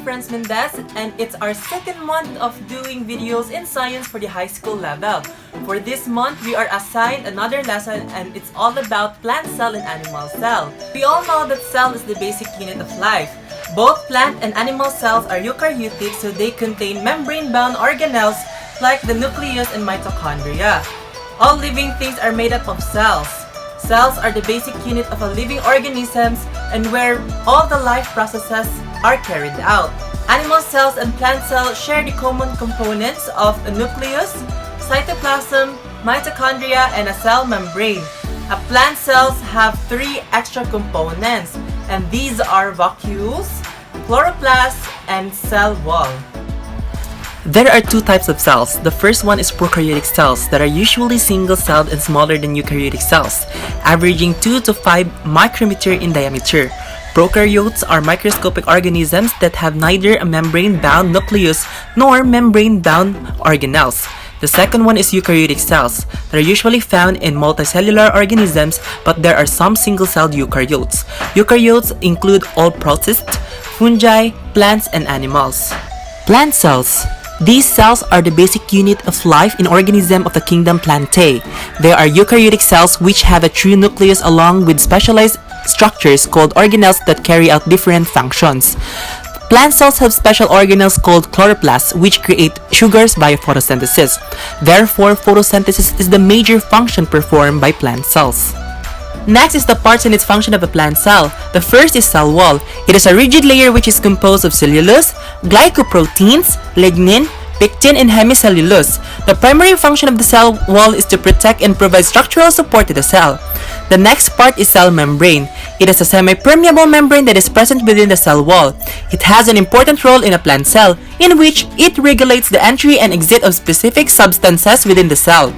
Franz Mendez, and it's our second month of doing videos in science for the high school level. For this month, we are assigned another lesson, and it's all about plant cell and animal cell. We all know that cell is the basic unit of life. Both plant and animal cells are eukaryotic, so they contain membrane-bound organelles like the nucleus and mitochondria. All living things are made up of cells. Cells are the basic unit of a living organisms and where all the life processes are carried out. Animal cells and plant cells share the common components of a nucleus, cytoplasm, mitochondria, and a cell membrane. A plant cells have three extra components, and these are vacuoles, chloroplast, and cell wall. There are two types of cells. The first one is prokaryotic cells that are usually single-celled and smaller than eukaryotic cells, averaging 2 to 5 micrometer in diameter. Prokaryotes are microscopic organisms that have neither a membrane-bound nucleus nor membrane-bound organelles. The second one is eukaryotic cells that are usually found in multicellular organisms, but there are some single-celled eukaryotes. Eukaryotes include all protists, fungi, plants, and animals. Plant cells. These cells are the basic unit of life in organism of the kingdom Plantae. They are eukaryotic cells which have a true nucleus along with specialized structures called organelles that carry out different functions. Plant cells have special organelles called chloroplasts which create sugars via photosynthesis. Therefore, photosynthesis is the major function performed by plant cells. Next is the parts and its function of a plant cell. The first is cell wall. It is a rigid layer which is composed of cellulose, glycoproteins, lignin, pectin, and hemicellulose. The primary function of the cell wall is to protect and provide structural support to the cell. The next part is cell membrane. It is a semi-permeable membrane that is present within the cell wall. It has an important role in a plant cell, in which it regulates the entry and exit of specific substances within the cell.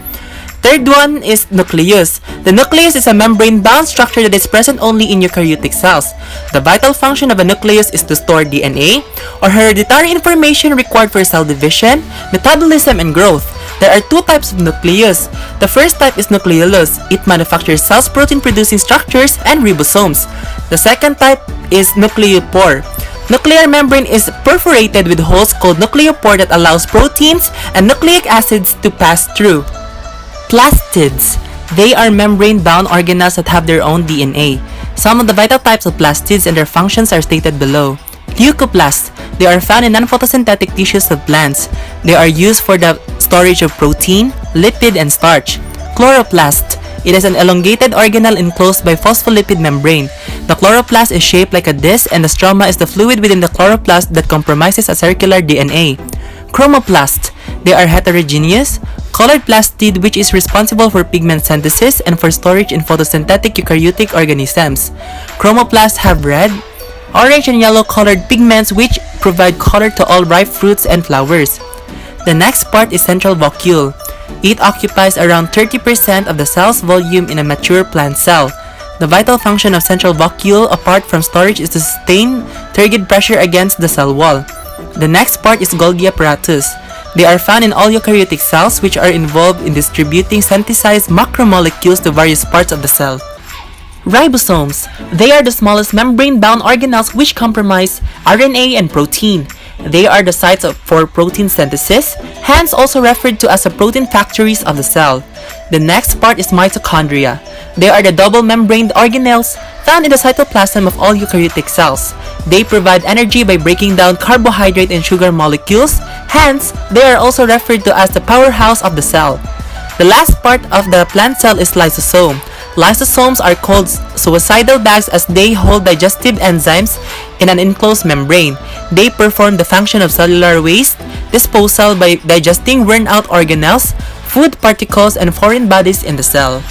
Third one is nucleus. The nucleus is a membrane-bound structure that is present only in eukaryotic cells. The vital function of a nucleus is to store DNA, or hereditary information required for cell division, metabolism, and growth. There are two types of nucleus. The first type is nucleolus. It manufactures cells protein-producing structures and ribosomes. The second type is nucleopore. Nuclear membrane is perforated with holes called nucleopore that allows proteins and nucleic acids to pass through. Plastids. They are membrane-bound organelles that have their own DNA. Some of the vital types of plastids and their functions are stated below. Leucoplasts. They are found in non-photosynthetic tissues of plants. They are used for the storage of protein, lipid, and starch. Chloroplast. It is an elongated organelle enclosed by phospholipid membrane. The chloroplast is shaped like a disc, and the stroma is the fluid within the chloroplast that comprises a circular DNA. Chromoplast. They are heterogeneous, colored plastid which is responsible for pigment synthesis and for storage in photosynthetic eukaryotic organisms. Chromoplasts have red, orange, and yellow colored pigments which provide color to all ripe fruits and flowers. The next part is central vacuole. It occupies around 30% of the cell's volume in a mature plant cell. The vital function of central vacuole apart from storage is to sustain turgid pressure against the cell wall. The next part is Golgi Apparatus. They are found in all eukaryotic cells which are involved in distributing synthesized macromolecules to various parts of the cell. Ribosomes. They are the smallest membrane-bound organelles which comprise RNA and protein. They are the sites for protein synthesis, hence also referred to as the protein factories of the cell. The next part is mitochondria. They are the double-membraned organelles found in the cytoplasm of all eukaryotic cells. They provide energy by breaking down carbohydrate and sugar molecules, hence, they are also referred to as the powerhouse of the cell. The last part of the plant cell is lysosome. Lysosomes are called suicidal bags as they hold digestive enzymes in an enclosed membrane. They perform the function of cellular waste disposal by digesting worn-out organelles, food particles, and foreign bodies in the cell.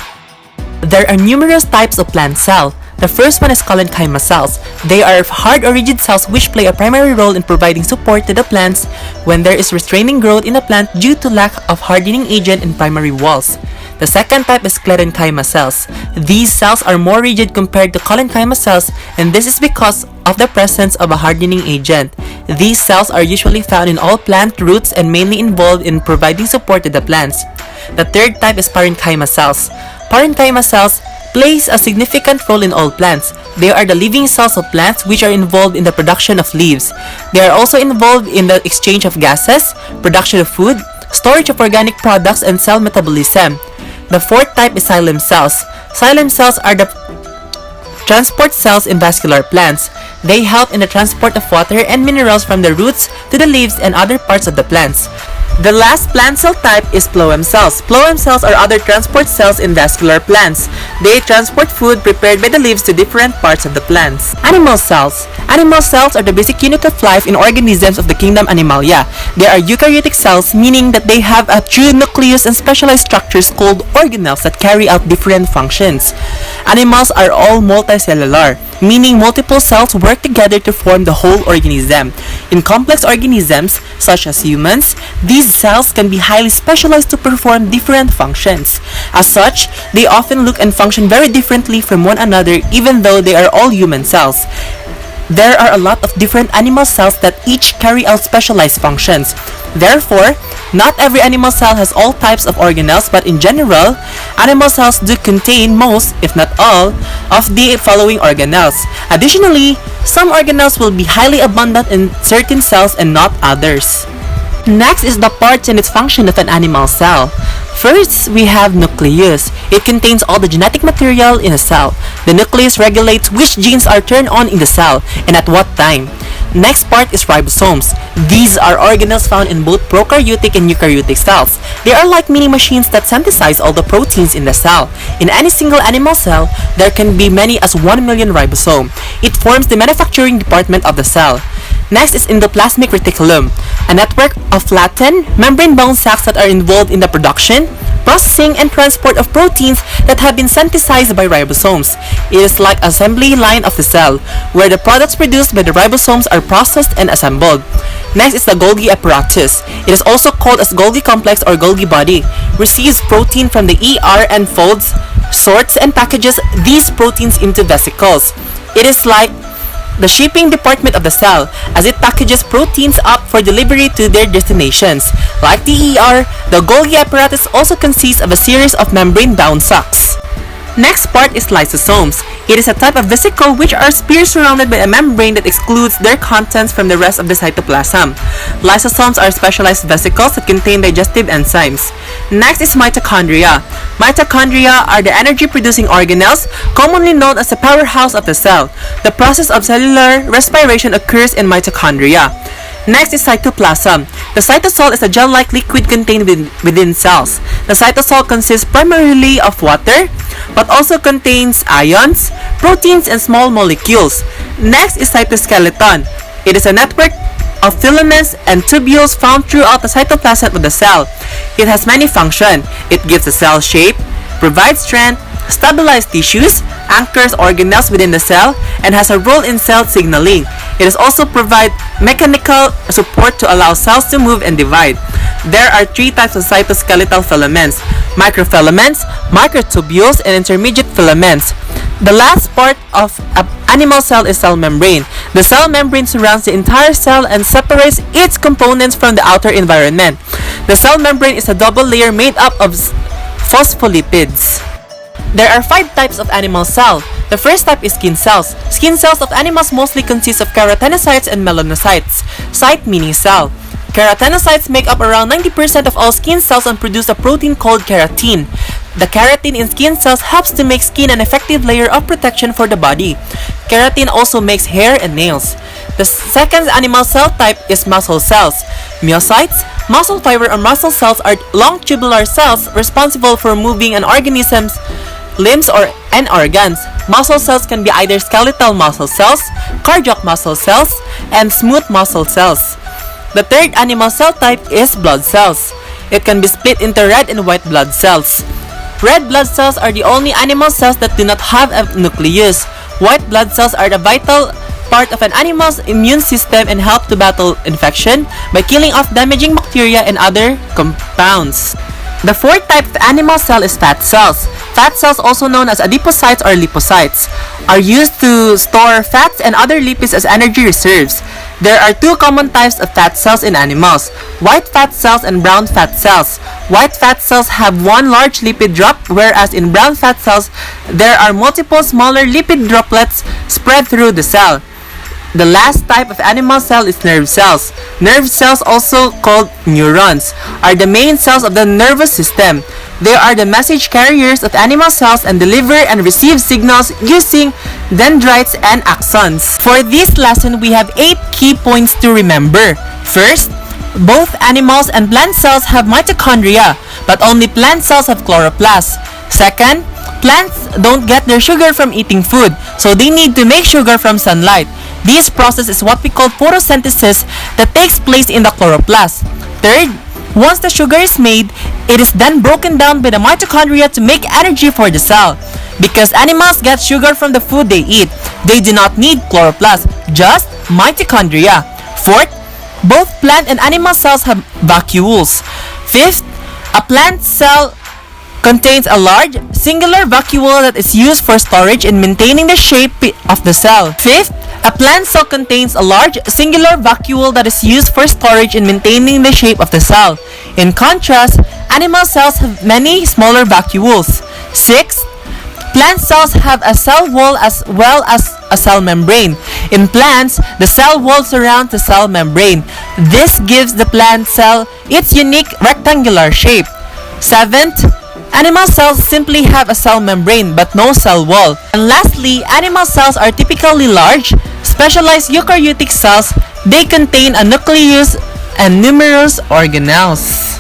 There are numerous types of plant cell. The first one is Collenchyma cells. They are hard or rigid cells which play a primary role in providing support to the plants when there is restraining growth in the plant due to lack of hardening agent in primary walls. The second type is Sclerenchyma cells. These cells are more rigid compared to Collenchyma cells, and this is because of the presence of a hardening agent. These cells are usually found in all plant roots and mainly involved in providing support to the plants. The third type is Parenchyma cells. Parenchyma cells plays a significant role in all plants. They are the living cells of plants which are involved in the production of leaves. They are also involved in the exchange of gases, production of food, storage of organic products, and cell metabolism. The fourth type is xylem cells. Xylem cells are the transport cells in vascular plants. They help in the transport of water and minerals from the roots to the leaves and other parts of the plants. The last plant cell type is phloem cells. Phloem cells are other transport cells in vascular plants. They transport food prepared by the leaves to different parts of the plants. Animal cells. Animal cells are the basic unit of life in organisms of the kingdom Animalia. They are eukaryotic cells, meaning that they have a true nucleus and specialized structures called organelles that carry out different functions. Animals are all multicellular, meaning multiple cells work together to form the whole organism. In complex organisms, such as humans, these cells can be highly specialized to perform different functions. As such, they often look and function very differently from one another even though they are all human cells. There are a lot of different animal cells that each carry out specialized functions. Therefore, not every animal cell has all types of organelles, but in general, animal cells do contain most, if not all, of the following organelles. Additionally, some organelles will be highly abundant in certain cells and not others. Next is the parts and its function of an animal cell. First, we have nucleus. It contains all the genetic material in a cell. The nucleus regulates which genes are turned on in the cell and at what time. Next part is ribosomes. These are organelles found in both prokaryotic and eukaryotic cells. They are like mini machines that synthesize all the proteins in the cell. In any single animal cell, there can be many as 1 million ribosome. It forms the manufacturing department of the cell. Next is endoplasmic reticulum, a network of flattened, membrane-bound sacs that are involved in the production, processing, and transport of proteins that have been synthesized by ribosomes. It is like an assembly line of the cell, where the products produced by the ribosomes are processed and assembled. Next is the Golgi Apparatus. It is also called as Golgi complex or Golgi body. Receives protein from the ER and folds, sorts, and packages these proteins into vesicles. It is like the shipping department of the cell, as it packages proteins up for delivery to their destinations. Like the ER, the Golgi apparatus also consists of a series of membrane-bound sacs. Next part is lysosomes. It is a type of vesicle which are spheres surrounded by a membrane that excludes their contents from the rest of the cytoplasm. Lysosomes are specialized vesicles that contain digestive enzymes. Next is mitochondria. Mitochondria are the energy-producing organelles, commonly known as the powerhouse of the cell. The process of cellular respiration occurs in mitochondria. Next is cytoplasm. The cytosol is a gel-like liquid contained within cells. The cytosol consists primarily of water, but also contains ions, proteins, and small molecules. Next is cytoskeleton. It is a network of filaments and tubules found throughout the cytoplasm of the cell. It has many functions. It gives the cell shape, provides strength, stabilizes tissues, anchors organelles within the cell, and has a role in cell signaling. It is also provide mechanical support to allow cells to move and divide. There are 3 types of cytoskeletal filaments: microfilaments, microtubules, and intermediate filaments. The last part of an animal cell is cell membrane. The cell membrane surrounds the entire cell and separates its components from the outer environment. The cell membrane is a double layer made up of phospholipids. There are 5 types of animal cell. The first type is skin cells. Skin cells of animals mostly consist of keratinocytes and melanocytes. Cyte meaning cell. Keratinocytes make up around 90% of all skin cells and produce a protein called keratin. The keratin in skin cells helps to make skin an effective layer of protection for the body. Keratin also makes hair and nails. The second animal cell type is muscle cells. Myocytes, muscle fiber or muscle cells are long tubular cells responsible for moving an organism's limbs and organs. Muscle cells can be either skeletal muscle cells, cardiac muscle cells, and smooth muscle cells. The third animal cell type is blood cells. It can be split into red and white blood cells. Red blood cells are the only animal cells that do not have a nucleus. White blood cells are the vital part of an animal's immune system and help to battle infection by killing off damaging bacteria and other compounds. The fourth type of animal cell is fat cells. Fat cells, also known as adipocytes or lipocytes, are used to store fats and other lipids as energy reserves. There are two common types of fat cells in animals: white fat cells and brown fat cells. White fat cells have one large lipid drop, whereas in brown fat cells, there are multiple smaller lipid droplets spread through the cell. The last type of animal cell is nerve cells. Nerve cells, also called neurons, are the main cells of the nervous system. They are the message carriers of animal cells and deliver and receive signals using dendrites and axons. For this lesson, we have 8 key points to remember. First, both animals and plant cells have mitochondria, but only plant cells have chloroplasts. Second, plants don't get their sugar from eating food, so they need to make sugar from sunlight. This process is what we call photosynthesis that takes place in the chloroplast. Third, once the sugar is made, it is then broken down by the mitochondria to make energy for the cell. Because animals get sugar from the food they eat, they do not need chloroplast, just mitochondria. Fourth, both plant and animal cells have vacuoles. Fifth, a plant cell contains a large, singular vacuole that is used for storage and maintaining the shape of the cell. Fifth, a plant cell contains a large, singular vacuole that is used for storage and maintaining the shape of the cell. In contrast, animal cells have many smaller vacuoles. Sixth, plant cells have a cell wall as well as a cell membrane. In plants, the cell wall surrounds the cell membrane. This gives the plant cell its unique rectangular shape. Seventh, animal cells simply have a cell membrane but no cell wall. And lastly, animal cells are typically large, specialized eukaryotic cells. They contain a nucleus and numerous organelles.